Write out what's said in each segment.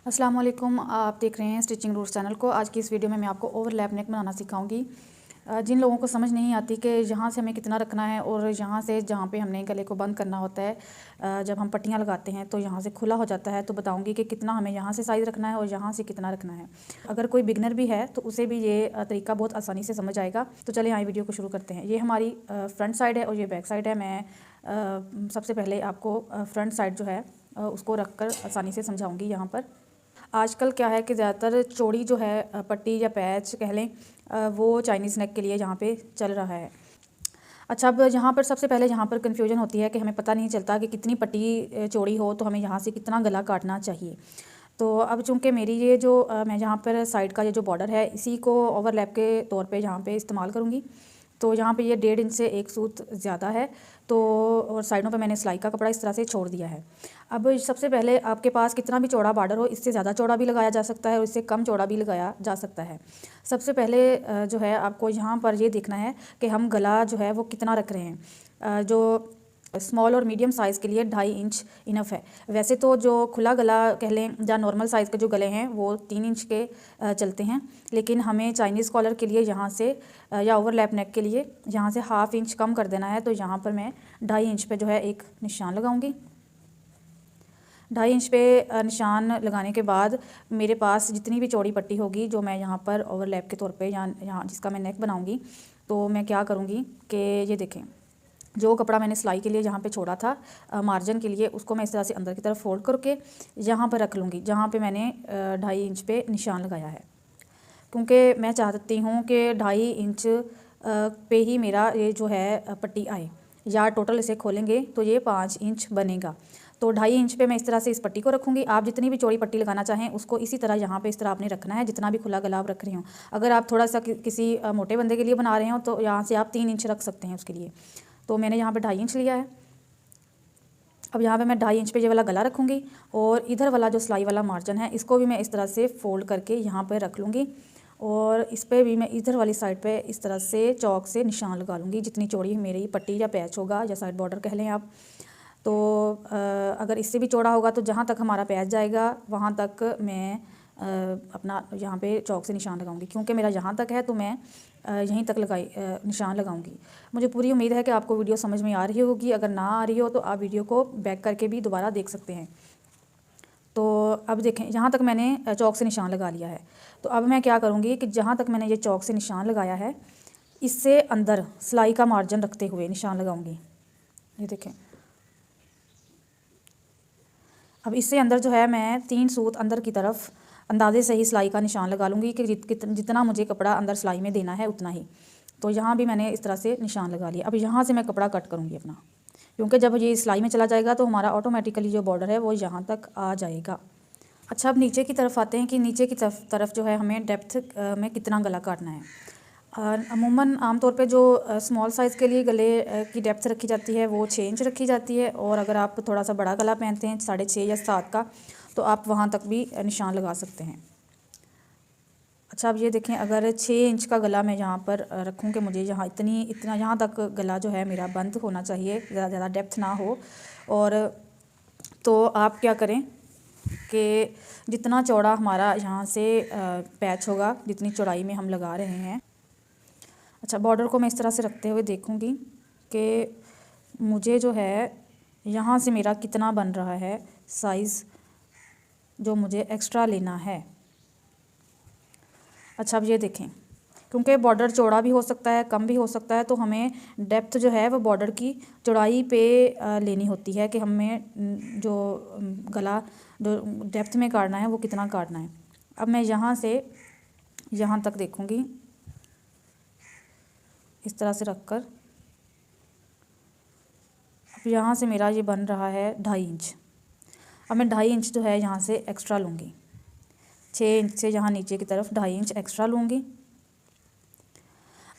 अस्सलाम वालेकुम। आप देख रहे हैं स्टिचिंग रूट्स चैनल को। आज की इस वीडियो में मैं आपको ओवरलैप नेक बनाना सिखाऊंगी। जिन लोगों को समझ नहीं आती कि यहाँ से हमें कितना रखना है और यहाँ से जहाँ पे हमने गले को बंद करना होता है, जब हम पट्टियाँ लगाते हैं तो यहाँ से खुला हो जाता है, तो बताऊंगी कि कितना हमें यहाँ से साइज़ रखना है और यहाँ से कितना रखना है। अगर कोई बिगनर भी है तो उसे भी ये तरीका बहुत आसानी से समझ आएगा। तो चलिए यहाँ वीडियो को शुरू करते हैं। ये हमारी फ्रंट साइड है और ये बैक साइड है। मैं सबसे पहले आपको फ्रंट साइड जो है उसको रख कर आसानी से समझाऊँगी। यहाँ पर आजकल क्या है कि ज़्यादातर चौड़ी जो है पट्टी या पैच कह लें, वो चाइनीज़ नेक के लिए यहाँ पे चल रहा है। अच्छा, अब यहाँ पर सबसे पहले यहाँ पर कन्फ्यूजन होती है कि हमें पता नहीं चलता कि कितनी पट्टी चौड़ी हो तो हमें यहाँ से कितना गला काटना चाहिए। तो अब चूँकि मेरी ये जो मैं यहाँ पर साइड का ये जो बॉर्डर है इसी को ओवरलैप के तौर पे यहाँ पे इस्तेमाल करूँगी। तो यहाँ पे ये 1.5 इंच से एक सूत ज़्यादा है, तो और साइडों पे मैंने सिलाई का कपड़ा इस तरह से छोड़ दिया है। अब सबसे पहले आपके पास कितना भी चौड़ा बॉर्डर हो, इससे ज़्यादा चौड़ा भी लगाया जा सकता है और इससे कम चौड़ा भी लगाया जा सकता है। सबसे पहले जो है आपको यहाँ पर ये देखना है कि हम गला जो है वो कितना रख रहे हैं। जो स्मॉल और मीडियम साइज़ के लिए 2.5 इंच इनफ है। वैसे तो जो खुला गला कह लें या नॉर्मल साइज़ के जो गले हैं वो 3 इंच के चलते हैं, लेकिन हमें चाइनीज़ कॉलर के लिए यहाँ से या ओवरलैप नेक के लिए यहाँ से 1/2 इंच कम कर देना है। तो यहाँ पर मैं 2.5 इंच पे जो है एक निशान लगाऊंगी। 2.5 इंच पे निशान लगाने के बाद मेरे पास जितनी भी चौड़ी पट्टी होगी जो मैं यहाँ पर ओवरलैप के तौर पे यहाँ जिसका मैं नेक बनाऊंगी, तो मैं क्या करूँगी कि ये देखें, जो कपड़ा मैंने सिलाई के लिए यहाँ पे छोड़ा था मार्जिन के लिए, उसको मैं इस तरह से अंदर की तरफ फोल्ड करके यहाँ पर रख लूँगी जहाँ पे मैंने 2.5 इंच पे निशान लगाया है। क्योंकि मैं चाहती हूँ कि 2.5 इंच पे ही मेरा ये जो है पट्टी आए, या टोटल इसे खोलेंगे तो ये 5 इंच बनेगा। तो 2.5 इंच पे मैं इस तरह से इस पट्टी को रखूँगी। आप जितनी भी चौड़ी पट्टी लगाना चाहें उसको इसी तरह यहाँ पे इस तरह आपने रखना है, जितना भी खुला गला आप रख रहे हो। अगर आप थोड़ा सा किसी मोटे बंदे के लिए बना रहे हो तो यहाँ से आप 3 इंच रख सकते हैं उसके लिए। तो मैंने यहाँ पे 2.5 इंच लिया है। अब यहाँ पे मैं 2.5 इंच पे ये वाला गला रखूँगी और इधर वाला जो सिलाई वाला मार्जिन है इसको भी मैं इस तरह से फोल्ड करके यहाँ पर रख लूँगी और इस पर भी मैं इधर वाली साइड पे इस तरह से चौक से निशान लगा लूँगी, जितनी चौड़ी मेरी पट्टी या पैच होगा या साइड बॉर्डर कह लें आप। तो अगर इससे भी चौड़ा होगा तो जहाँ तक हमारा पैच जाएगा वहाँ तक मैं अपना यहाँ पे चौक से निशान लगाऊंगी। क्योंकि मेरा यहाँ तक है तो मैं यहीं तक निशान लगाऊंगी। मुझे पूरी उम्मीद है कि आपको वीडियो समझ में आ रही होगी। अगर ना आ रही हो तो आप वीडियो को बैक करके भी दोबारा देख सकते हैं। तो अब देखें, यहाँ तक मैंने चौक से निशान लगा लिया है। तो अब मैं क्या करूँगी कि जहाँ तक मैंने ये चौक से निशान लगाया है इससे अंदर सिलाई का मार्जिन रखते हुए निशान लगाऊंगी। ये देखें, अब इससे अंदर जो है मैं 3 सूत अंदर की तरफ अंदाजे से ही सिलाई का निशान लगा लूँगी कि जितना मुझे कपड़ा अंदर सिलाई में देना है उतना ही। तो यहाँ भी मैंने इस तरह से निशान लगा लिया। अब यहाँ से मैं कपड़ा कट करूँगी अपना, क्योंकि जब ये सिलाई में चला जाएगा तो हमारा ऑटोमेटिकली जो बॉर्डर है वो यहाँ तक आ जाएगा। अच्छा, अब नीचे की तरफ आते हैं कि नीचे की तरफ जो है हमें डेप्थ में कितना गला काटना है। अमूमन आमतौर पे जो स्मॉल साइज़ के लिए गले की डेप्थ रखी जाती है वो 6 इंच रखी जाती है, और अगर आप थोड़ा सा बड़ा गला पहनते हैं 6.5 या 7 का, तो आप वहाँ तक भी निशान लगा सकते हैं। अच्छा, अब ये देखें, अगर 6 इंच का गला मैं यहाँ पर रखूँ कि मुझे यहाँ इतना यहाँ तक गला जो है मेरा बंद होना चाहिए, ज़्यादा डेप्थ ना हो। और तो आप क्या करें कि जितना चौड़ा हमारा यहाँ से पैच होगा, जितनी चौड़ाई में हम लगा रहे हैं। अच्छा, बॉर्डर को मैं इस तरह से रखते हुए देखूँगी कि मुझे जो है यहाँ से मेरा कितना बन रहा है साइज़ जो मुझे एक्स्ट्रा लेना है। अच्छा, अब ये देखें, क्योंकि बॉर्डर चौड़ा भी हो सकता है, कम भी हो सकता है, तो हमें डेप्थ जो है वो बॉर्डर की चौड़ाई पे लेनी होती है कि हमें जो गला जो डेप्थ में काटना है वो कितना काटना है। अब मैं यहाँ से यहाँ तक देखूँगी इस तरह से रखकर। अब यहाँ से मेरा ये बन रहा है 2.5 इंच। अब मैं 2.5 इंच जो है यहाँ से एक्स्ट्रा लूँगी, 6 इंच से यहाँ नीचे की तरफ 2.5 इंच एक्स्ट्रा लूँगी।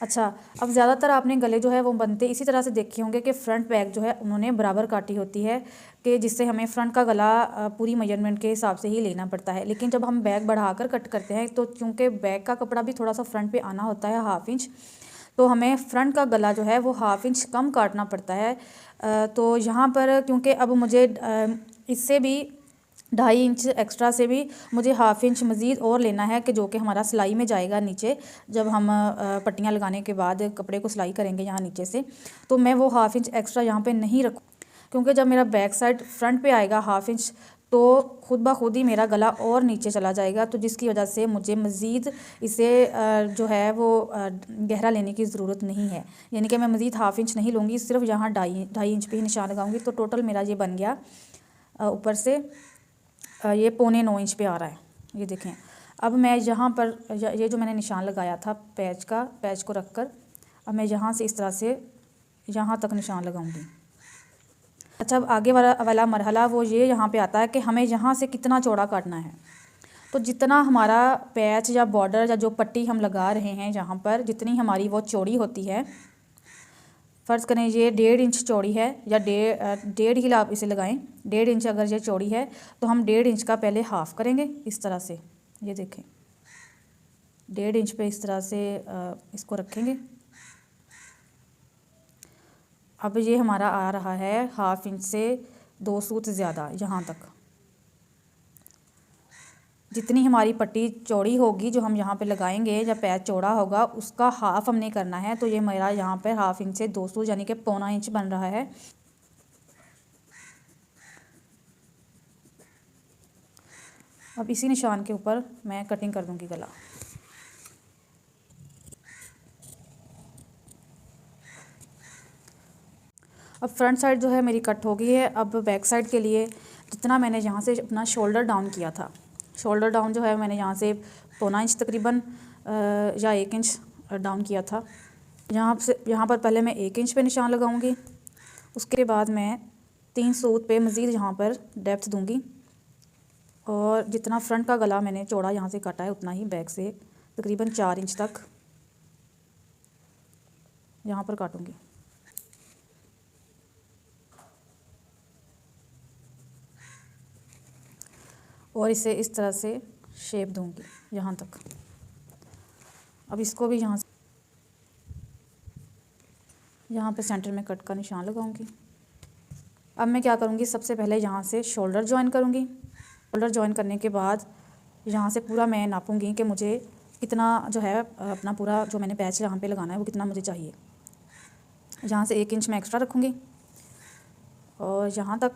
अच्छा, अब ज़्यादातर आपने गले जो है वो बनते इसी तरह से देखे होंगे कि फ्रंट बैक जो है उन्होंने बराबर काटी होती है, कि जिससे हमें फ्रंट का गला पूरी मेजरमेंट के हिसाब से ही लेना पड़ता है। लेकिन जब हम बैक बढ़ाकर कट करते हैं तो क्योंकि बैक का कपड़ा भी थोड़ा सा फ्रंट पे आना होता है 1/2 इंच, तो हमें फ्रंट का गला जो है वो 1/2 इंच कम काटना पड़ता है। तो यहाँ पर क्योंकि अब मुझे इससे भी 2.5 इंच एक्स्ट्रा से भी मुझे हाफ़ इंच मज़ीद और लेना है, कि जो कि हमारा सिलाई में जाएगा नीचे। जब हम पट्टियाँ लगाने के बाद कपड़े को सिलाई करेंगे यहाँ नीचे से, तो मैं वो हाफ़ इंच एक्स्ट्रा यहाँ पे नहीं रखूँ, क्योंकि जब मेरा बैक साइड फ्रंट पे आएगा हाफ़ इंच, तो खुद ब खुद ही मेरा गला और नीचे चला जाएगा। तो जिसकी वजह से मुझे मज़ीद इसे जो है वो गहरा लेने की ज़रूरत नहीं है, यानी कि मैं मज़ीद हाफ़ इंच नहीं लूँगी, सिर्फ यहाँ 2.5 इंच पे ही निशान लगाऊंगी। तो टोटल मेरा ये बन गया ऊपर से ये 8.25 इंच पे आ रहा है, ये देखें। अब मैं यहाँ पर ये जो मैंने निशान लगाया था पैच को रख कर, अब मैं यहाँ से इस तरह से यहाँ तक निशान लगाऊंगी। अच्छा, अब आगे वाला मरहला वो ये यहाँ पे आता है कि हमें यहाँ से कितना चौड़ा काटना है। तो जितना हमारा पैच या बॉर्डर या जो पट्टी हम लगा रहे हैं जहाँ पर, जितनी हमारी वो चौड़ी होती है, फ़र्ज़ करें ये 1.5 इंच चौड़ी है, या डेढ़ ही आप इसे लगाएं, 1.5 इंच अगर ये चौड़ी है तो हम 1.5 इंच का पहले हाफ़ करेंगे इस तरह से। ये देखें, 1.5 इंच पे इस तरह से इसको रखेंगे। अब ये हमारा आ रहा है हाफ़ इंच से 2 सूत ज़्यादा यहाँ तक। जितनी हमारी पट्टी चौड़ी होगी जो हम यहाँ पे लगाएंगे, या पैच चौड़ा होगा, उसका हाफ़ हमने करना है। तो ये मेरा यहाँ पर हाफ़ इंच से 2 सूत यानी कि 1.25 इंच बन रहा है। अब इसी निशान के ऊपर मैं कटिंग कर दूँगी गला। अब फ्रंट साइड जो है मेरी कट हो गई है। अब बैक साइड के लिए जितना मैंने यहाँ से अपना शोल्डर डाउन किया था, शोल्डर डाउन जो है मैंने यहाँ से 1.25 इंच तकरीबन या 1 इंच डाउन किया था। यहाँ पर पहले मैं 1 इंच पे निशान लगाऊंगी, उसके बाद मैं 3 सूत पे मज़ीद यहाँ पर डेप्थ दूंगी, और जितना फ्रंट का गला मैंने चौड़ा यहाँ से काटा है उतना ही बैक से तकरीबन 4 इंच तक यहाँ पर काटूंगी। और इसे इस तरह से शेप दूंगी यहाँ तक। अब इसको भी यहाँ पे सेंटर में कट का निशान लगाऊंगी। अब मैं क्या करूँगी, सबसे पहले यहाँ से शोल्डर जॉइन करूँगी। शोल्डर जॉइन करने के बाद यहाँ से पूरा मैं नापूंगी कि मुझे कितना जो है अपना पूरा जो मैंने पैच यहाँ पे लगाना है वो कितना मुझे चाहिए। यहाँ से 1 इंच मैं एक्स्ट्रा रखूँगी, और यहाँ तक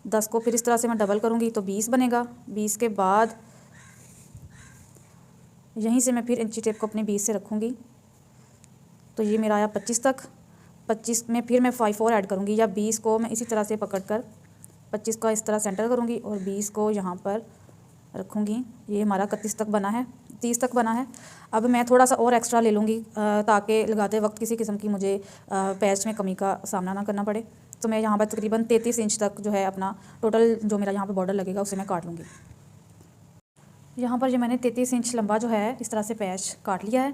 10 को फिर इस तरह से मैं डबल करूँगी तो 20 बनेगा। 20 के बाद यहीं से मैं फिर इंची टेप को अपने 20 से रखूँगी, तो ये मेरा आया 25 तक। 25 में फिर मैं 5 और ऐड करूँगी, या 20 को मैं इसी तरह से पकड़ कर 25 का इस तरह सेंटर करूँगी और 20 को यहाँ पर रखूँगी। ये हमारा 31 तक बना है, 30 तक बना है। अब मैं थोड़ा सा और एक्स्ट्रा ले लूँगी ताकि लगाते वक्त किसी किस्म की मुझे पैच में कमी का सामना ना करना पड़े। तो मैं यहाँ पर तकरीबन 33 इंच तक जो है अपना टोटल जो मेरा यहाँ पर बॉर्डर लगेगा उसे मैं काट लूँगी। यहाँ पर जो मैंने 33 इंच लंबा जो है इस तरह से पैच काट लिया है।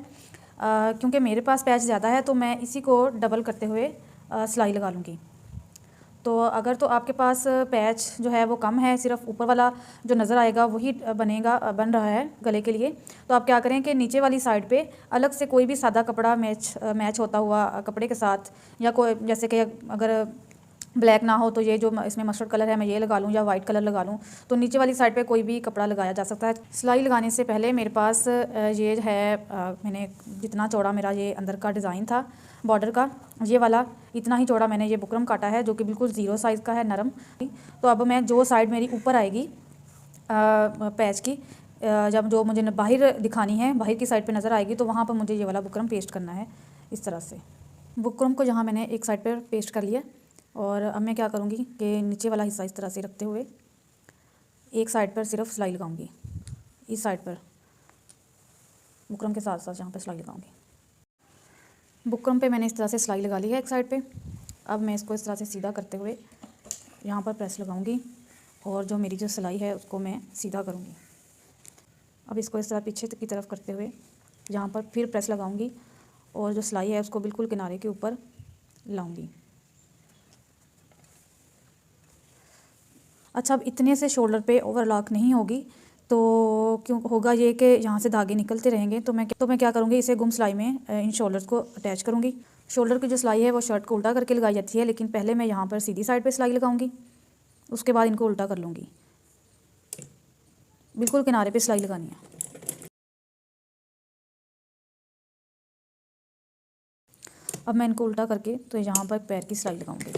क्योंकि मेरे पास पैच ज़्यादा है तो मैं इसी को डबल करते हुए सिलाई लगा लूँगी। तो अगर तो आपके पास पैच जो है वो कम है, सिर्फ ऊपर वाला जो नज़र आएगा वही बन रहा है गले के लिए, तो आप क्या करें कि नीचे वाली साइड पे अलग से कोई भी सादा कपड़ा मैच होता हुआ कपड़े के साथ, या कोई जैसे कि अगर ब्लैक ना हो तो ये जो इसमें मस्टर्ड कलर है मैं ये लगा लूँ, या वाइट कलर लगा लूँ, तो नीचे वाली साइड पे कोई भी कपड़ा लगाया जा सकता है। सिलाई लगाने से पहले मेरे पास ये है मैंने जितना चौड़ा मेरा ये अंदर का डिज़ाइन था बॉर्डर का, ये वाला इतना ही चौड़ा मैंने ये बुकरम काटा है जो कि बिल्कुल 0 साइज़ का है, नरम। तो अब मैं जो साइड मेरी ऊपर आएगी पैच की, जब जो मुझे बाहर दिखानी है, बाहर की साइड पे नज़र आएगी, तो वहाँ पर मुझे ये वाला बुकरम पेस्ट करना है इस तरह से। बुकरम को जहाँ मैंने एक साइड पर पेस्ट कर लिया, और अब मैं क्या करूँगी कि नीचे वाला हिस्सा इस तरह से रखते हुए एक साइड पर सिर्फ सिलाई लगाऊंगी, इस साइड पर बुकरम के साथ साथ जहाँ पर सिलाई लगाऊंगी। बुकरम पे मैंने इस तरह से सिलाई लगा ली है एक साइड पे। अब मैं इसको इस तरह से सीधा करते हुए यहाँ पर प्रेस लगाऊंगी, और जो मेरी जो सिलाई है उसको मैं सीधा करूँगी। अब इसको इस तरह पीछे की तरफ करते हुए यहाँ पर फिर प्रेस लगाऊंगी, और जो सिलाई है उसको बिल्कुल किनारे के ऊपर लाऊंगी। अच्छा, अब इतने से शोल्डर पे ओवरलॉक नहीं होगी, तो क्यों होगा ये कि यहाँ से धागे निकलते रहेंगे। तो मैं क्या करूँगी, इसे गुम सिलाई में इन शोल्डर्स को अटैच करूँगी। शोल्डर की जो सिलाई है वो शर्ट को उल्टा करके लगाई जाती है, लेकिन पहले मैं यहाँ पर सीधी साइड पे सिलाई लगाऊंगी, उसके बाद इनको उल्टा कर लूँगी। बिल्कुल किनारे पे सिलाई लगानी है। अब मैं इनको उल्टा करके तो यहाँ पर पैर की सिलाई लगाऊंगी।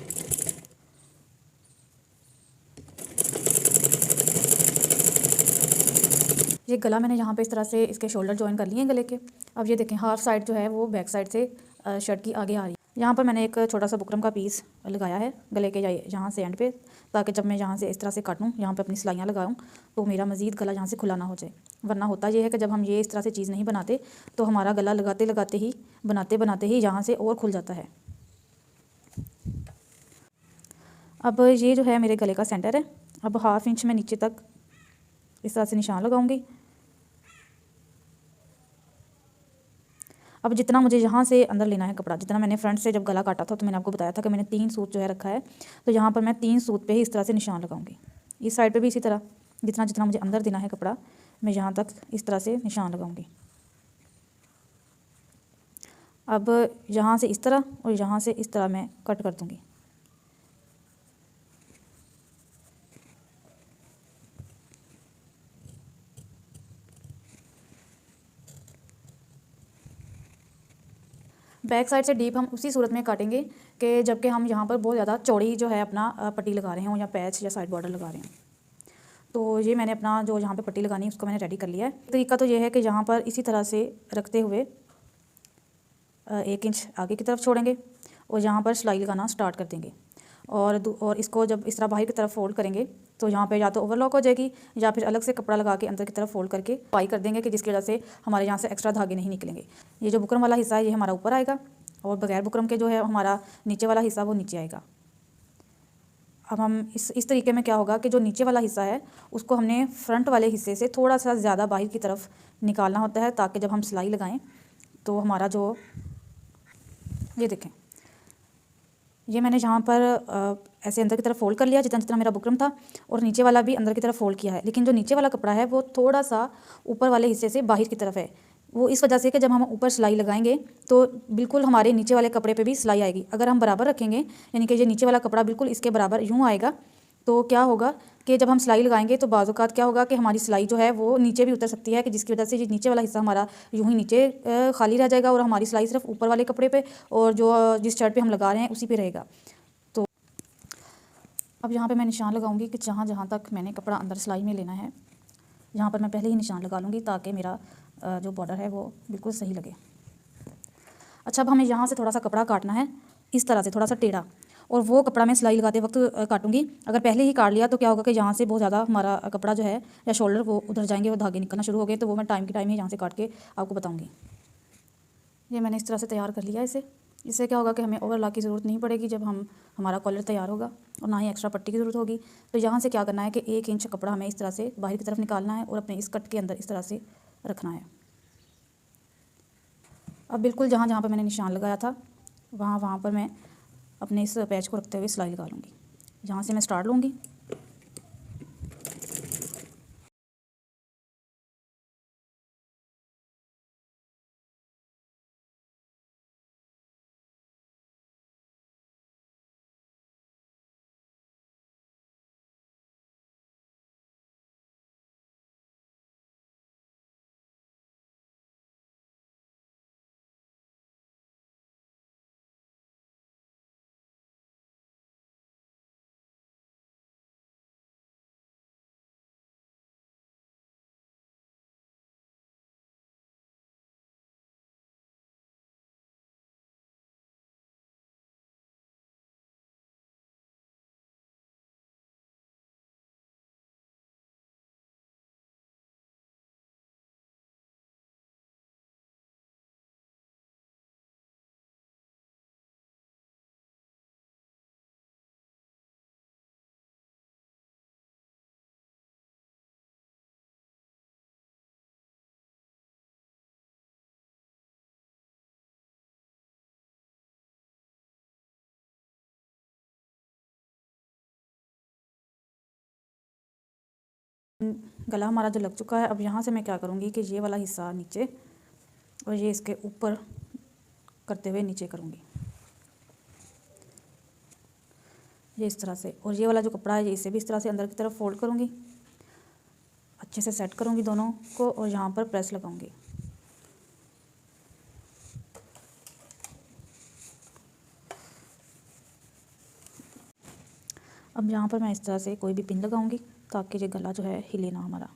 ये गला मैंने यहाँ पे इस तरह से इसके शोल्डर जॉइन कर लिए हैं गले के। अब ये देखें हाफ साइड जो है वो बैक साइड से शर्ट की आगे आ रही है। यहाँ पर मैंने एक छोटा सा बुकरम का पीस लगाया है गले के यहाँ से एंड पे, ताकि जब मैं यहाँ से इस तरह से काटूँ, यहाँ पे अपनी सिलाइयाँ लगाऊँ, तो मेरा मज़ीद गला यहाँ से खुला ना हो जाए। वरना होता ये है कि जब हम ये इस तरह से चीज़ नहीं बनाते तो हमारा गला लगाते लगाते ही बनाते बनाते ही यहाँ से और खुल जाता है। अब ये जो है मेरे गले का सेंटर है। अब 1/2 इंच मैं नीचे तक इस तरह से निशान लगाऊंगी। अब जितना मुझे यहाँ से अंदर लेना है कपड़ा, जितना मैंने फ्रंट से जब गला काटा था तो मैंने आपको बताया था कि मैंने 3 सूत जो है रखा है, तो यहाँ पर मैं 3 सूत पे ही इस तरह से निशान लगाऊंगी। इस साइड पे भी इसी तरह जितना जितना मुझे अंदर देना है कपड़ा, मैं यहाँ तक इस तरह से निशान लगाऊंगी। अब यहाँ से इस तरह और यहाँ से इस तरह मैं कट कर दूँगी। बैक साइड से डीप हम उसी सूरत में काटेंगे कि जबकि हम यहाँ पर बहुत ज़्यादा चौड़ी जो है अपना पट्टी लगा रहे हों या पैच या साइड बॉर्डर लगा रहे हैं। तो ये मैंने अपना जो यहाँ पे पट्टी लगानी है उसको मैंने रेडी कर लिया है। तरीका तो ये है कि यहाँ पर इसी तरह से रखते हुए 1 इंच आगे की तरफ छोड़ेंगे और यहाँ पर सिलाई लगाना स्टार्ट कर देंगे। और इसको जब इस तरह बाहर की तरफ फोल्ड करेंगे तो यहाँ पे या तो ओवरलॉक हो जाएगी या फिर अलग से कपड़ा लगा के अंदर की तरफ फोल्ड करके पाई कर देंगे कि जिसकी वजह से हमारे यहाँ से एक्स्ट्रा धागे नहीं निकलेंगे। ये जो बुकरम वाला हिस्सा है ये हमारा ऊपर आएगा और बगैर बुकरम के जो है हमारा नीचे वाला हिस्सा वो नीचे आएगा। अब हम इस तरीके में क्या होगा कि जो नीचे वाला हिस्सा है उसको हमने फ्रंट वाले हिस्से से थोड़ा सा ज़्यादा बाहर की तरफ निकालना होता है, ताकि जब हम सिलाई लगाएं तो हमारा जो ये देखें, ये मैंने यहाँ पर ऐसे अंदर की तरफ फोल्ड कर लिया जितना जितना मेरा बुकरम था, और नीचे वाला भी अंदर की तरफ फोल्ड किया है। लेकिन जो नीचे वाला कपड़ा है वो थोड़ा सा ऊपर वाले हिस्से से बाहर की तरफ है। वो इस वजह से कि जब हम ऊपर सिलाई लगाएंगे तो बिल्कुल हमारे नीचे वाले कपड़े पे भी सिलाई आएगी। अगर हम बराबर रखेंगे, यानी कि ये नीचे वाला कपड़ा बिल्कुल इसके बराबर यूँ आएगा, तो क्या होगा कि जब हम सिलाई लगाएंगे तो बाज़ औक़ात क्या होगा कि हमारी सिलाई जो है वो नीचे भी उतर सकती है, कि जिसकी वजह से ये नीचे वाला हिस्सा हमारा यूँ ही नीचे खाली रह जाएगा और हमारी सिलाई सिर्फ ऊपर वाले कपड़े पे और जो जिस शर्ट पे हम लगा रहे हैं उसी पे रहेगा। तो अब यहाँ पे मैं निशान लगाऊंगी कि जहाँ जहाँ तक मैंने कपड़ा अंदर सिलाई में लेना है यहाँ पर मैं पहले ही निशान लगा लूँगी, ताकि मेरा जो बॉर्डर है वो बिल्कुल सही लगे। अच्छा, अब हमें यहाँ से थोड़ा सा कपड़ा काटना है इस तरह से, थोड़ा सा टेढ़ा, और वो कपड़ा मैं सिलाई लगाते वक्त काटूंगी। अगर पहले ही काट लिया तो क्या होगा कि यहाँ से बहुत ज़्यादा हमारा कपड़ा जो है या शोल्डर वो उधर जाएंगे, वो धागे निकलना शुरू हो गए, तो वो मैं टाइम की टाइम ही यहाँ से काट के आपको बताऊँगी। ये मैंने इस तरह से तैयार कर लिया इसे। इससे क्या होगा कि हमें ओवरलॉक की ज़रूरत नहीं पड़ेगी जब हमारा कॉलर तैयार होगा, और ना ही एक्स्ट्रा पट्टी की ज़रूरत होगी। तो यहाँ से क्या करना है कि 1 इंच कपड़ा हमें इस तरह से बाहर की तरफ निकालना है और अपने इस कट के अंदर इस तरह से रखना है। अब बिल्कुल जहाँ जहाँ पर मैंने निशान लगाया था वहाँ पर मैं अपने इस पैच को रखते हुए सिलाई लगा लूँगी। यहाँ से मैं स्टार्ट लूँगी, गला हमारा जो लग चुका है। अब यहाँ से मैं क्या करूँगी कि ये वाला हिस्सा नीचे और ये इसके ऊपर करते हुए नीचे करूँगी, ये इस तरह से, और ये वाला जो कपड़ा है ये इसे भी इस तरह से अंदर की तरफ फोल्ड करूँगी। अच्छे से सेट करूँगी दोनों को और यहाँ पर प्रेस लगाऊँगी। अब यहाँ पर मैं इस तरह से कोई भी पिन लगाऊंगी ताकि ये गला जो है हिले ना हमारा।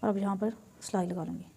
और अब यहाँ पर सिलाई लगा लूँगी।